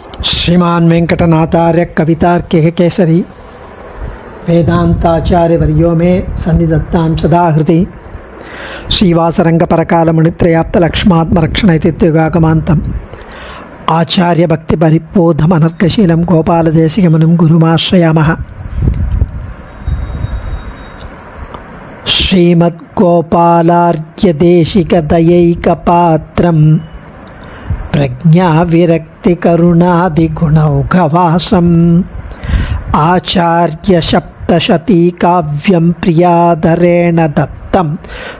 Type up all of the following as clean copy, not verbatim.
श्रीमान वेंकटनाथार्य कवितार्किक केसरी वेदांताचार्य वर्यो में सन्निधत्तां सदा हृदि श्रीवासरंग परकालमुनित्रयाप्त लक्ष्मात्मरक्षणैतित्युगागमान्तम् आचार्य भक्ति परिपोधमनर्कशीलं गोपालदेशिकमुनिं गुरुमाश्रयामः। श्रीमद्गोपालार्घ्यदेशिकदयैकपात्रं प्रज्ञाविरक्तिकरुणादिगुणौघवासम् आचार्यसप्तशतीकाव्यं प्रियाधरेण दत्तं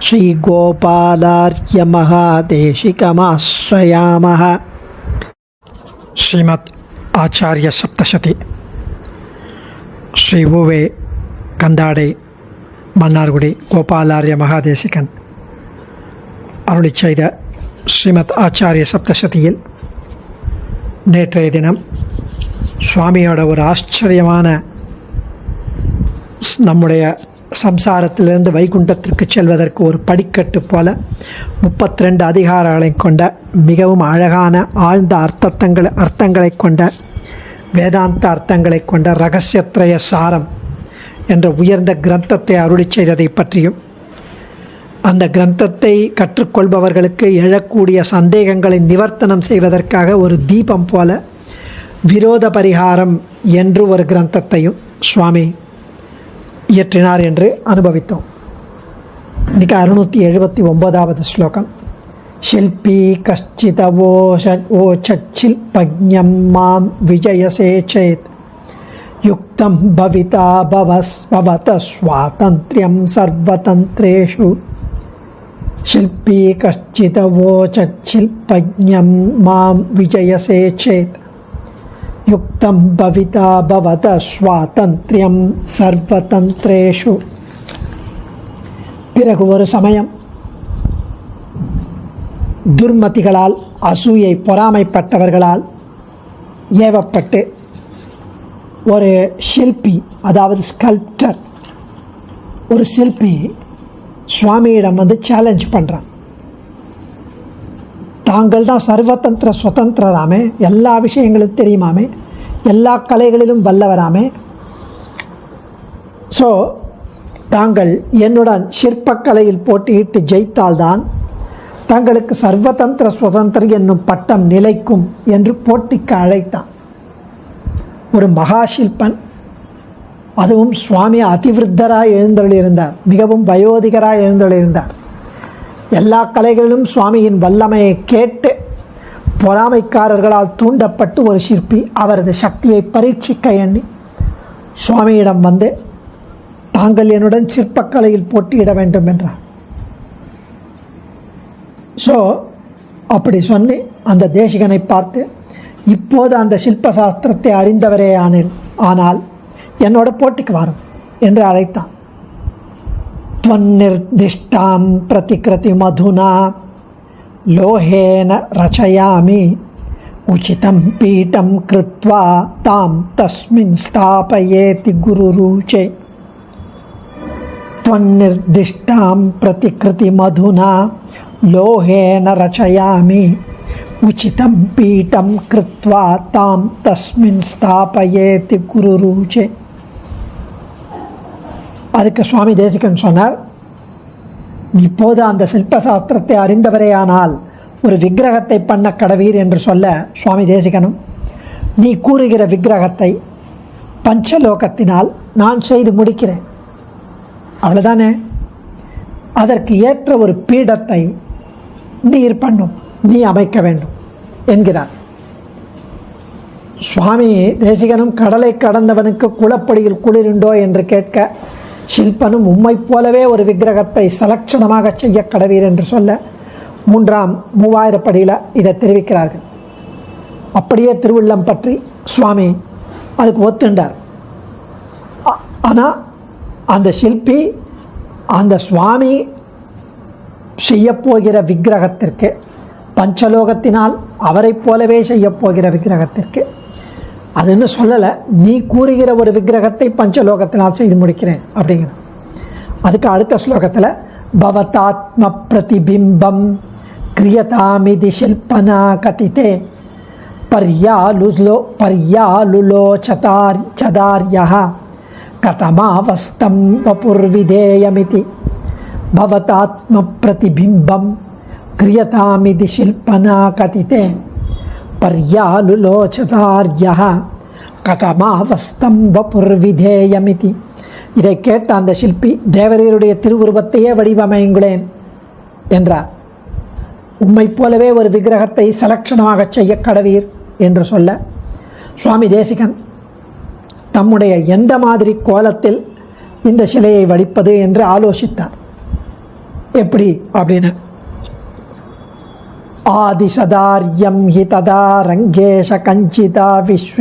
श्रीगोपालार्घ्यमहादेशिकमाश्रयामः। श्रीमद् आचार्य सप्तशती श्री उवे कंदाडे मन्नार्गुडी गोपालार्य महादेशिकन अरुளிச் செய்த ஸ்ரீமத் ஆச்சாரிய சப்தசதியில் நேற்றைய தினம் சுவாமியோட ஒரு ஆச்சரியமான நம்முடைய சம்சாரத்திலிருந்து வைகுண்டத்திற்கு செல்வதற்கு ஒரு படிக்கட்டு போல 32 அதிகாரங்களை கொண்ட மிகவும் அழகான ஆழ்ந்த அர்த்தங்களை கொண்ட வேதாந்த அர்த்தங்களை கொண்ட ரகசியத்ரய சாரம் என்ற உயர்ந்த கிரந்தத்தை அருளிச் செய்ததை பற்றியும் அந்த கிரந்தத்தை கற்றுக்கொள்பவர்களுக்கு எழக்கூடிய சந்தேகங்களை நிவர்த்தனம் செய்வதற்காக ஒரு தீபம் போல விரோத பரிகாரம் என்று ஒரு கிரந்தத்தையும் சுவாமி இயற்றினார் என்று அனுபவித்தோம். இன்றைக்கி 679வது ஸ்லோகம். ஷில்பி கஷ்டிதவோச்சச்சில்பஜ்ஞம் மாம் விஜயசே சேத் யுக்தம் பவிதா பவத ஸ்வாதந்த்ர்யம் சர்வதந்திரேஷு. शिल्पी कश्चिदवोचच्छिल्पज्ञं मां विजयसे चेत् युक्तं भविता भवत स्वातन्त्र्यं सर्वतन्त्रेषु. பிறகு ஒரு சமயம் துர்மதிகளால் அசூயை பொறாமைப்பட்டவர்களால் ஏவப்பட்டு ஒரு ஷில்பி, அதாவது ஸ்கல்ப்டர், ஒரு சிற்பி சுவாமியிடம் சேலஞ்ச் பண்ணுறான். தாங்கள் தான் சர்வதந்திர சுதந்திரராமே, எல்லா விஷயங்களும் தெரியுமாமே, எல்லா கலைகளிலும் வல்லவராமே. ஸோ தாங்கள் என்னுடன் சிற்பக்கலையில் போட்டியிட்டு ஜெயித்தால்தான் தங்களுக்கு சர்வதந்திர சுதந்திரம் என்னும் பட்டம் நிலைக்கும் என்று போட்டிக்கு அழைத்தான். ஒரு மகாஷில்பன், அதுவும் சுவாமி அதிவிருத்தராய் எழுந்தருளியிருந்தார், மிகவும் வயோதிகராய் எழுந்தருளியிருந்தார். எல்லா கலைகளிலும் சுவாமியின் வல்லமையை கேட்டு பொறாமைக்காரர்களால் தூண்டப்பட்டு ஒரு சிற்பி அவரது சக்தியை பரீட்சிக்க எண்ணி சுவாமியிடம் வந்து தாங்கள் என்னுடன் சிற்பக்கலையில் போட்டியிட வேண்டும் என்றார். ஸோ அப்படி சொன்னி அந்த தேசிகனை பார்த்து, இப்போது அந்த சில்பசாஸ்திரத்தை அறிந்தவரே ஆனால் என்னோட போட்டிக்கு வரும் என்று அழைத்தான். त्वन्निर्दिष्टां प्रतिकृति मधुना लोहेन रचयामि उचितं पीठं कृत्वा तां तस्मिन् स्थापयेति गुरुरुचे. त्वन्निर्दिष्टां प्रतिकृति मधुना लोहेन रचयामि उचितं पीठं कृत्वा तां तस्मिन् स्थापयेति गुरुरुचे. அதுக்கு சுவாமி தேசிகன் சொன்னார், இப்போது அந்த சில்பசாஸ்திரத்தை அறிந்தவரேயானால் ஒரு விக்கிரகத்தை பண்ண கடவீர் என்று சொல்ல சுவாமி தேசிகனும், நீ கூறுகிற விக்கிரகத்தை பஞ்சலோகத்தினால் நான் செய்து முடிக்கிறேன், அவ்வளோதானே, அதற்கு ஏற்ற ஒரு பீடத்தை நீர் பண்ணும், நீ அமைக்க வேண்டும் என்கிறார். சுவாமி தேசிகனும் கடலை கடந்தவனுக்கு குளப்படியில் குளிருண்டோ என்று கேட்க, ஷில்பனும் உம்மை போலவே ஒரு விக்கிரகத்தை சலட்சணமாக செய்ய கடவீர் என்று சொல்ல 3000 படியில் இதை தெரிவிக்கிறார்கள். அப்படியே திருவுள்ளம் பற்றி சுவாமி அதுக்கு ஒத்துண்டார். ஆனால் அந்த சிற்பி அந்த சுவாமி செய்யப்போகிற விக்கிரகத்திற்கு, பஞ்சலோகத்தினால் அவரை போலவே செய்யப்போகிற விக்கிரகத்திற்கு அதுன்னு சொல்லலை, நீ கூறுகிற ஒரு விக்கிரகத்தை பஞ்சலோகத்தினால் செய்து முடிக்கிறேன் அப்படிங்கிற. அதுக்கு அடுத்த ஸ்லோகத்தில் பவதாத்ம பிரதிபிம்பம் கிரியதாமிதி ஷில்பனா கதிதே पर्यालुलोचतार्यः कथमावस्थं वपुर्विधेयमिति भवतात्मप्रतिबिम्बं क्रियतामिति शिल्पना कथिते पर्यालुलोचतार्यः கதமாவஸ்தம் வபுர்விதேயமிதி. இதை கேட்ட அந்த சிற்பி, தேவரீருடைய திருவுருவத்தையே வடிவமையுங்களேன் என்றார். உம்மை போலவே ஒரு விக்கிரகத்தை சலட்சணமாக செய்ய கடவீர் என்று சொல்ல, சுவாமி தேசிகன் தம்முடைய எந்த மாதிரி கோலத்தில் இந்த சிலையை வடிப்பது என்று ஆலோசித்தார். எப்படி அப்படின்னு, ஆதிசதார்யம் ஹி ததா ரங்கேஷ கஞ்சிதா விஸ்வ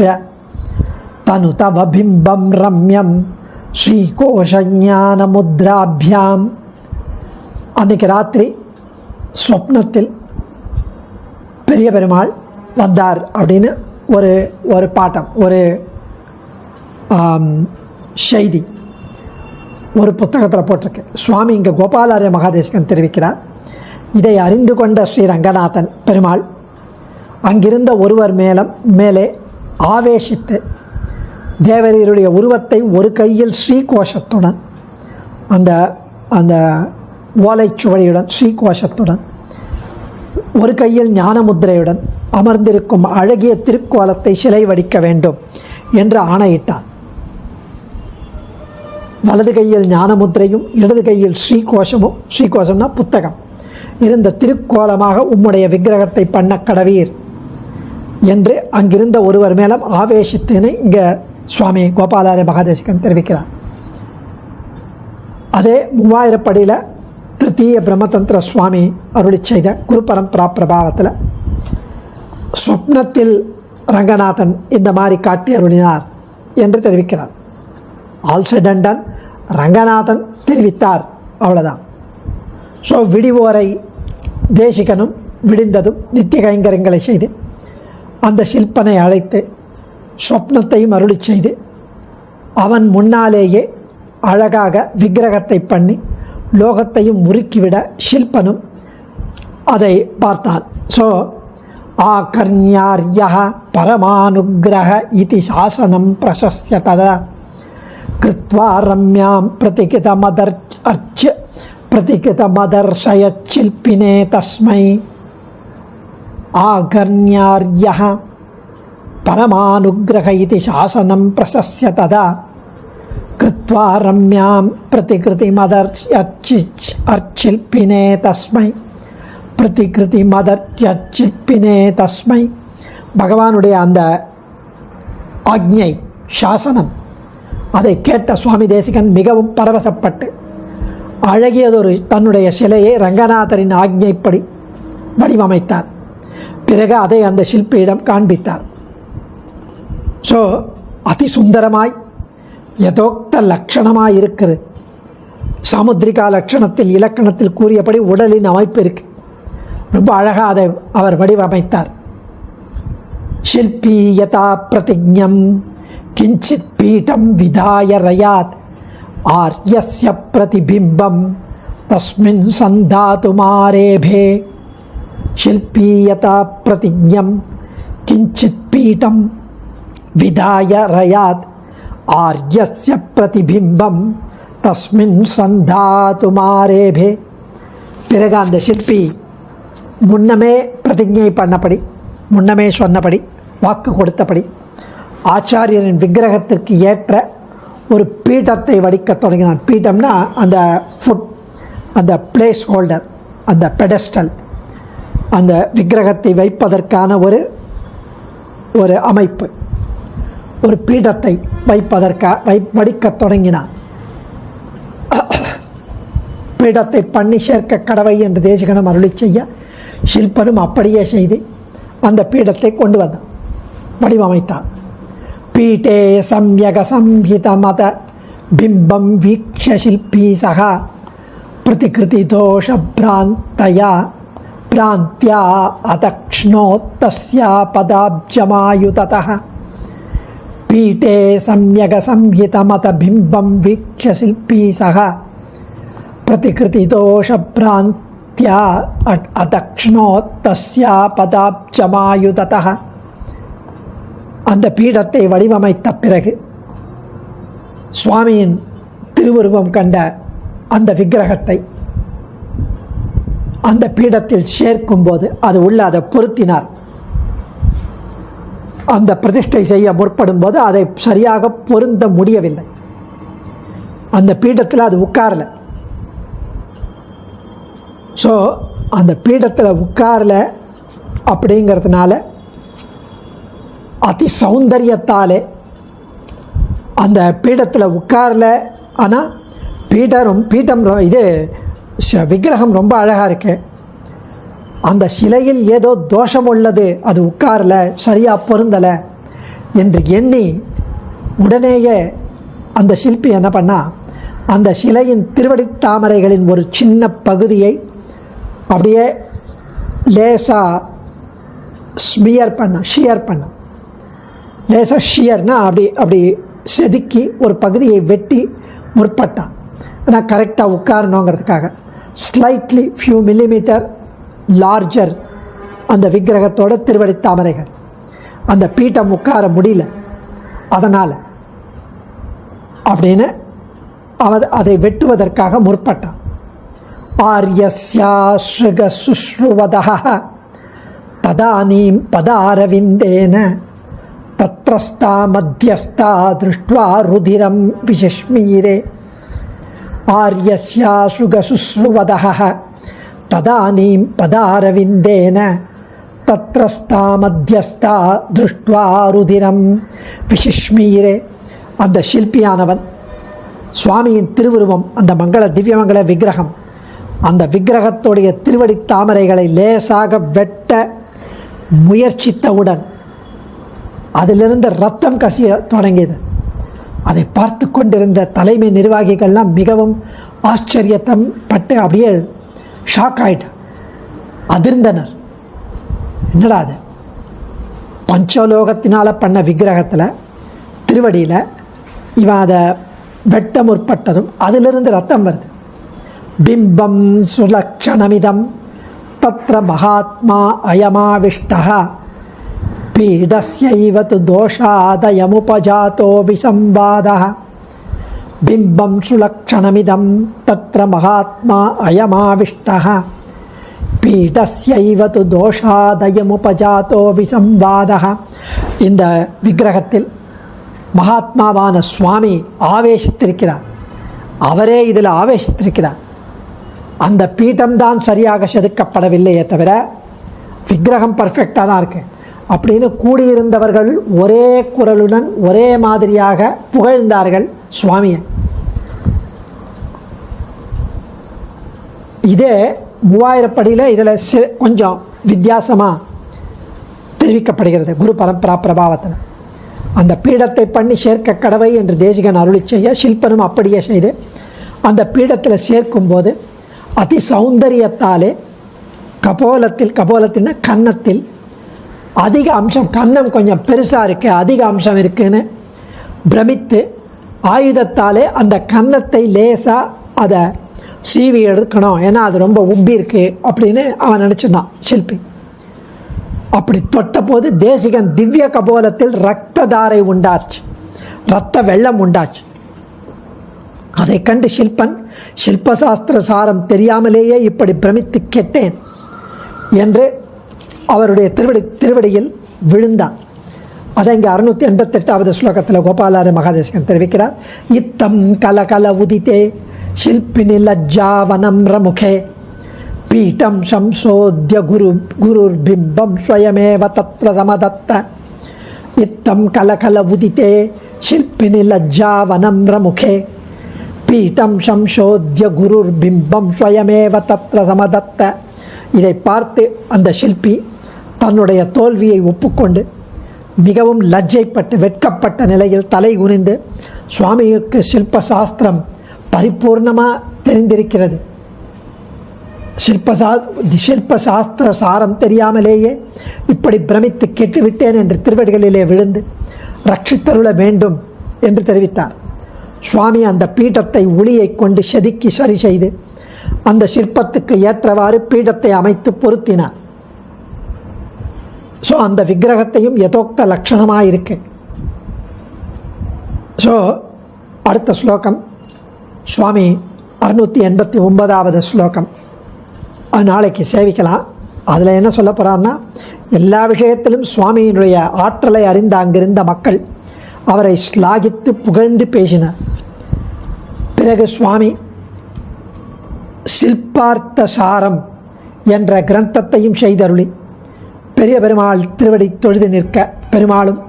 தனு தவ பிம்பம் ரம்யம் ஸ்ரீகோஷஞான முத்ராபியாம். அன்றைக்கி ராத்திரி சொப்னத்தில் பெரிய பெருமாள் வந்தார் அப்படின்னு ஒரு பாட்டம், ஒரு செய்தி ஒரு புத்தகத்தில் போட்டிருக்கு. சுவாமி இங்கே கோபாலாரிய மகாதேசிகன் தெரிவிக்கிறார். இதை அறிந்து கொண்ட ஸ்ரீ ரங்கநாதன் பெருமாள் அங்கிருந்த ஒருவர் மேலே ஆவேசித்து தேவரீருடைய உருவத்தை ஒரு கையில் ஸ்ரீகோஷத்துடன், அந்த அந்த ஓலைச்சுவடியுடன் ஸ்ரீகோஷத்துடன், ஒரு கையில் ஞானமுத்திரையுடன் அமர்ந்திருக்கும் அழகிய திருக்கோலத்தை சிலை வடிக்க வேண்டும் என்று ஆணையிட்டார். வலது கையில் ஞானமுத்திரையும் இடது கையில் ஸ்ரீகோஷமும், ஸ்ரீகோஷம்னா புத்தகம், இருந்த திருக்கோலமாக உம்முடைய விக்கிரகத்தை பண்ண கடவீர் என்று அங்கிருந்த ஒருவர் மேலும் ஆவேசித்துன்னு இங்கே சுவாமி கோபாலாரிய மகாதேசிகன் தெரிவிக்கிறார். அதே 3000 படியில் திருத்தீய பிரம்மதந்திர சுவாமி அருளி செய்த குரு பரம்பரா பிரபாவத்தில் சொப்னத்தில் ரங்கநாதன் இந்த மாதிரி காட்டி அருளினார் என்று தெரிவிக்கிறார். ஆல்சடண்டன் ரங்கநாதன் தெரிவித்தார், அவ்வளோதான். ஸோ விடிவோரை தேசிகனும் விடிந்ததும் நித்திய கைங்கரியங்களை செய்து அந்த சில்பனை அழைத்து சொப்னத்தையும் அருளி செய்து அவன் முன்னாலேயே அழகாக விக்கிரகத்தை பண்ணி லோகத்தையும் முறுக்கிவிட ஷில்பனும் அதை பார்த்தான். ஸோ ஆகர்ணியார்ய பரமானுகிரக இதி சாசனம் பிரசஸ்ய ததா கிருத்வா ரம்யாம் பிரதிகிருதமதர்ஷயச்சில்பினே தஸ்மை ஆகர்ணியார்ய பரமானுகிரக இதி சாசனம் பிரசஸ்ய ததா கிருத்வா ரம்யாம் பிரதிகிருதிமதர்ஷில்பினே தஸ்மை பிரதிகிருதிமதர்ஷில்பினே தஸ்மை. பகவானுடைய அந்த ஆக்ஞை, சாசனம், அதை கேட்ட சுவாமி தேசிகன் மிகவும் பரவசப்பட்டு அழகியதொரு தன்னுடைய சிலையை ரங்கநாதரின் ஆக்ஞைப்படி வடிவமைத்தார். பிறகு அதை அந்த சிற்பியிடம் காண்பித்தார். ஸோ அதிசுந்தரமாய் யதோக்த லட்சணமாக இருக்குது. சாமுத்ரிகா லட்சணத்தில் இலக்கணத்தில் கூறியபடி உடலின் அமைப்பு இருக்குது. ரொம்ப அழகாக அதை அவர் வடிவமைத்தார். ஷில்பி யதா பிரதிஜ்ஞம் கிஞ்சித் பீடம் விதாய ரயாத் ஆர்யஸ்ய பிரதிபிம்பம் தஸ்மின் சந்தாதுமாரேபே. ஷில்பி யதா பிரதிஜ்ஞம் கிஞ்சித் பீடம் விதாய ரயாத் ஆர்யஸ்ய பிரதிபிம்பம் தஸ்மின் சந்தாதுமாரேபே. பிறகு அந்த சிற்பி முன்னமே பிரதிஜை பண்ணபடி, முன்னமே சொன்னபடி, வாக்கு கொடுத்தபடி ஆச்சாரியரின் விக்கிரகத்திற்கு ஏற்ற ஒரு பீட்டத்தை வடிக்க தொடங்கினான். பீட்டம்னா அந்த ஃபுட், அந்த பிளேஸ் ஹோல்டர், அந்த பெடஸ்டல், அந்த விக்கிரகத்தை வைப்பதற்கான ஒரு அமைப்பு, ஒரு பீடத்தை வடிக்கத் தொடங்கினான். பீடத்தை பண்ணி சேர்க்க கடவை என்று தேசிகனும் அருளி செய்ய ஷில்பனும் அப்படியே செய்து அந்த பீடத்தை கொண்டு வந்தான், வடிவமைத்தான். பீட்டே சம்யக சம்ஹித மத பிம்பம் வீக்ஷ சில்பி சகா பிரதிகிருதி தோஷ பிராந்தியா அதக்ஷ்ணோத்தஸ்யா பதாப்ஜமாயுததः. பீட்டே சம்யக சம்ஹித மத பிம்பம் வீக்ஷ சில்பி சகா பிரதிகிருதி தோஷ பிராந்தியா அதக்ஷ்ணோத்தஸ்யா பதாப்ஜமாயுததः. அந்த பீடத்தை வடிவமைத்த பிறகு சுவாமியின் திருவுருவம் கண்ட அந்த விக்கிரகத்தை அந்த பீடத்தில் சேர்க்கும்போது அது உள்ள அதை பொருத்தினார். அந்த பிரதிஷ்டை செய்ய முற்படும் போது அதை சரியாக பொருந்த முடியவில்லை. அந்த பீடத்தில் அது உட்காரல. ஸோ அந்த பீடத்தில் உட்காரல அப்படிங்கிறதுனால அதி சௌந்தரியத்தாலே அந்த பீடத்தில் உட்காரல. ஆனால் பீடம் இது விக்கிரகம் ரொம்ப அழகாக இருக்கு. அந்த சிலையில் ஏதோ தோஷம் உள்ளது, அது உட்காரல, சரியாக பொருந்தலை என்று எண்ணி உடனேயே அந்த சிற்பி என்ன பண்ணால் அந்த சிலையின் திருவடி தாமரைகளின் ஒரு சின்ன பகுதியை அப்படியே லேசாக ஷியர் பண்ண லேசாக ஷியர்னா அப்படி செதுக்கி ஒரு பகுதியை வெட்டி முற்பட்டான். ஆனால் கரெக்டாக உட்காரணுங்கிறதுக்காக ஸ்லைட்லி ஃபியூ மில்லிமீட்டர் லார்ஜர் அந்த விக்கிரகத்தோட திருவடி தாமரைகள். அந்த பீடம் உட்கார முடியல, அதனால் அப்படின்னு அதை வெட்டுவதற்காக முற்பட்டான். ஆர்யஸ்யாஸ்ருக சுஸ்ருவதः ததானீம் பதாரவிந்தேன தத்ரஸ்தா மத்தியஸ்தா திருஷ்ட்வா ருதிரம் விசிஷ்மீரே. ஆர்யஸ்யாஸ்ருக சுஸ்ருவதः ததானீம் பதாரவிந்தேன தத்ரஸ்தா மத்தியஸ்தா திருஷ்ட்வா ருதிரம் விசிஷ்மீரே. அந்த சிற்பியானவன் சுவாமியின் திருவுருவம், அந்த திவ்யமங்கல விக்கிரகம், அந்த விக்கிரகத்துடைய திருவடி தாமரைகளை லேசாக வெட்ட முயற்சித்தவுடன் அதிலிருந்து ரத்தம் கசிய தொடங்கியது. அதை பார்த்து கொண்டிருந்த தலைமை நிர்வாகிகள்லாம் மிகவும் ஆச்சரியத்தம் பட்டு அப்படியே ஷாக் ஆகிட்டு அதிர்ந்தனர். என்னடா அது, பஞ்சலோகத்தினால் பண்ண விக்கிரகத்தில் திருவடியில் இவன் அதை வெட்ட முற்பட்டதும் அதிலிருந்து ரத்தம் வருது. பிம்பம் சுலக்ஷணமிதம் தத்ர மகாத்மா அயமாவிஷ்டः பீடஸ்யைவ து தோஷாதயமுபஜாதோ விசம்பாதः. பிம்பம் சுலக்ஷணமிதம் தத்ர மகாத்மா அயமாவிஷ்டः பீடஸ்யைவ து தோஷாதயமுபஜாதோ விசம்பாதः. இந்த விக்கிரகத்தில் மகாத்மாவான சுவாமி ஆவேசித்திருக்கிறார். அவரே இதில் ஆவேசித்திருக்கிறார். அந்த பீட்டம்தான் சரியாக செதுக்கப்படவில்லையே தவிர விக்கிரகம் பர்ஃபெக்டாக தான் இருக்கு அப்படின்னு கூடியிருந்தவர்கள் ஒரே குரலுடன் ஒரே மாதிரியாக புகழ்ந்தார்கள் சுவாமியை. இதே 3000 படியில் இதில் கொஞ்சம் வித்தியாசமாக தெரிவிக்கப்படுகிறது குரு பரம்பரா பிரபாவத்தில். அந்த பீடத்தை பண்ணி சேர்க்க கடவை என்று தேசிகன் அருளி செய்ய சில்பனும் அப்படியே செய்து அந்த பீடத்தில் சேர்க்கும்போது அதி சௌந்தரியத்தாலே கபோலத்தின் கன்னத்தில் அதிக அம்சம், கன்னம் கொஞ்சம் பெருசாக இருக்குது, அதிக அம்சம் இருக்குதுன்னு பிரமித்து ஆயுதத்தாலே அந்த கன்னத்தை லேசாக அதை சீவி எடுக்கணும், ஏன்னா அது ரொம்ப உப்பி இருக்குது அப்படின்னு அவன் நினச்சிருந்தான் சிற்பி. அப்படி தொட்ட போது தேசிகன் திவ்ய கபோலத்தில் இரத்த தாரை உண்டாச்சு, இரத்த வெள்ளம் உண்டாச்சு. அதை கண்டு சில்பன் சில்பசாஸ்திர சாரம் தெரியாமலேயே இப்படி பிரமித்து கெட்டேன் என்று அவருடைய திருவடியில் விழுந்தான். அதை இங்கே 688வது ஸ்லோகத்தில் கோபாலார மகாதேசிகன் தெரிவிக்கிறார். இத்தம் கலகல உதித்தே शिल्पिनि लज्जावनम्रमुखे पीठं संशोध्य गुरुर्बिम्बं स्वयमेव तत्र समदत्त. इत्थं कलकल उदिते शिल्पिनि लज्जावनम्रमुखे पीठं संशोध्य गुरुर्बिम्बं स्वयमेव तत्र समदत्त. இதை பார்த்து அந்த சிற்பி தன்னுடைய தோல்வியை ஒப்புக்கொண்டு மிகவும் லஜ்ஜைப்பட்டு வெட்கப்பட்ட நிலையில் தலை குனிந்து சுவாமிக்கு சில்பசாஸ்திரம் பரிபூர்ணமாக தெரிந்திருக்கிறது, சில்பசாஸ்திர சாரம் தெரியாமலேயே இப்படி பிரமித்து கெட்டுவிட்டேன் என்று திருவடிகளிலே விழுந்து ரட்சித்தருள வேண்டும் என்று தெரிவித்தார். சுவாமி அந்த பீடத்தை உளியை கொண்டு செதுக்கி சரி செய்து அந்த சிற்பத்துக்கு ஏற்றவாறு பீடத்தை அமைத்து பொருத்தினார். ஸோ அந்த விக்கிரகத்தையும் யதோக்த லக்ஷணமாக இருக்கு. ஸோ அடுத்த ஸ்லோகம் சுவாமி 689வது ஸ்லோகம். நாளைக்கு சேவிக்கலாம். அதில் என்ன சொல்ல போகிறாருன்னா, எல்லா விஷயத்திலும் சுவாமியினுடைய ஆற்றலை அறிந்த அங்கிருந்த மக்கள் அவரை ஸ்லாகித்து புகழ்ந்து பேசினார். பிறகு சுவாமி சில்பார்த்த சாரம் என்ற கிரந்தத்தையும் செய்தருளி பெரிய பெருமாள் திருவடி தொழுது நிற்க பெருமாளும்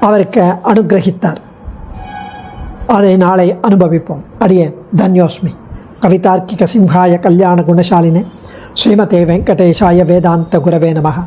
அவருக்கு அனுகிரகித்தார். அதை நாளை அனுபவிப்போம். அடியே தன்யோஸ்மி. கவிதார்க்கிக சிம்ஹாய கல்யாண குணசாலினே ஸ்ரீமதே வெங்கடேஷாய வேதாந்த குரவே நமஹ.